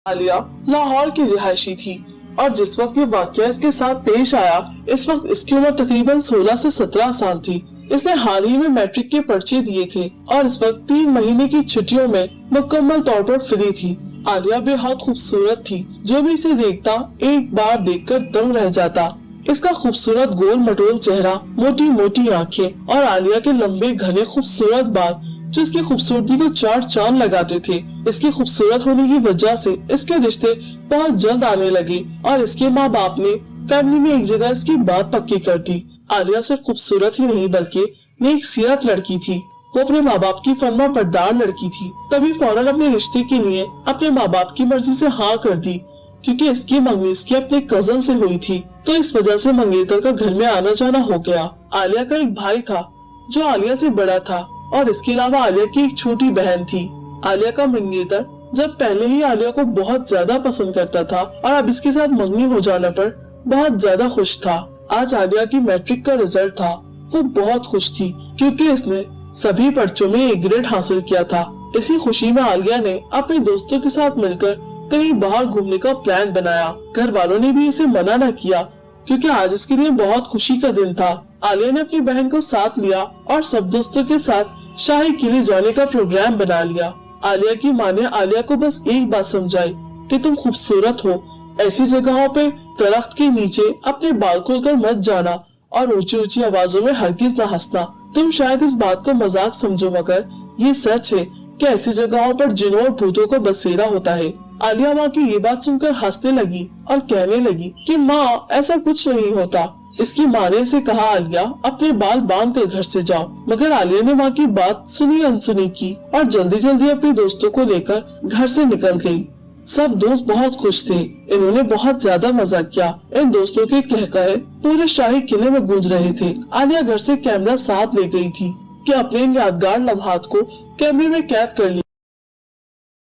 आलिया लाहौर की रिहायशी थी और जिस वक्त ये वाकया इसके साथ पेश आया इस वक्त इसकी उम्र तकरीबन 16 से 17 साल थी। इसने हाल ही में मैट्रिक के पर्चे दिए थे और इस वक्त 3 महीने की छुट्टियों में मुकम्मल तौर पर फ्री थी। आलिया बेहद खूबसूरत थी, जो भी इसे देखता एक बार देखकर दंग रह जाता। इसका खूबसूरत गोल मटोल चेहरा, मोटी मोटी आंखें और आलिया के लंबे घने खूबसूरत बाल जो इसकी खूबसूरती को 4 चांद लगाते थे। इसकी खूबसूरत होने की वजह से इसके रिश्ते बहुत जल्द आने लगे और इसके माँ बाप ने फैमिली में एक जगह इसकी बात पक्की कर दी। आलिया सिर्फ खूबसूरत ही नहीं बल्कि नेक सीरत लड़की थी। वो अपने माँ बाप की फर्मा बरदार लड़की थी, तभी फौरन अपने रिश्ते के लिए अपने माँ बाप की मर्जी से हाँ कर दी, क्योंकि इसकी मंगनी इसके अपने कजन से हुई थी। तो इस वजह से मंगेतर का घर में आना जाना हो गया। आलिया का एक भाई था जो आलिया से बड़ा था और इसके अलावा आलिया की एक छोटी बहन थी। आलिया का मंगेतर जब पहले ही आलिया को बहुत ज्यादा पसंद करता था और अब इसके साथ मंगनी हो जाने पर बहुत ज्यादा खुश था। आज आलिया की मैट्रिक का रिजल्ट था। वो बहुत खुश थी क्योंकि इसने सभी पर्चों में A ग्रेड हासिल किया था। इसी खुशी में आलिया ने अपने दोस्तों के साथ मिलकर कहीं बाहर घूमने का प्लान बनाया। घर वालों ने भी इसे मना न किया क्योंकि आज इसके लिए बहुत खुशी का दिन था। आलिया ने अपनी बहन को साथ लिया और सब दोस्तों के साथ शाही किले जाने का प्रोग्राम बना लिया। आलिया की माँ ने आलिया को बस एक बात समझाई कि तुम खूबसूरत हो, ऐसी जगहों पे दरख्त के नीचे अपने बाल खोलकर मत जाना और ऊंची ऊंची आवाजों में हरगिज न हंसना। तुम शायद इस बात को मजाक समझो मगर ये सच है कि ऐसी जगहों पर जिनों और भूतों को बसेरा होता है। आलिया माँ की ये बात सुनकर हंसने लगी और कहने लगी कि माँ ऐसा कुछ नहीं होता। इसकी माँ ने इसे कहा आलिया अपने बाल बांध कर घर से जाओ, मगर आलिया ने माँ की बात सुनी अनसुनी की और जल्दी जल्दी अपने दोस्तों को लेकर घर से निकल गई। सब दोस्त बहुत खुश थे। इन्होंने बहुत ज्यादा मजा किया। इन दोस्तों के कहकहे पूरे शाही किले में गूंज रहे थे। आलिया घर से कैमरा साथ ले गई थी कि अपने इन यादगार लम्हात को कैमरे में कैद कर लिया।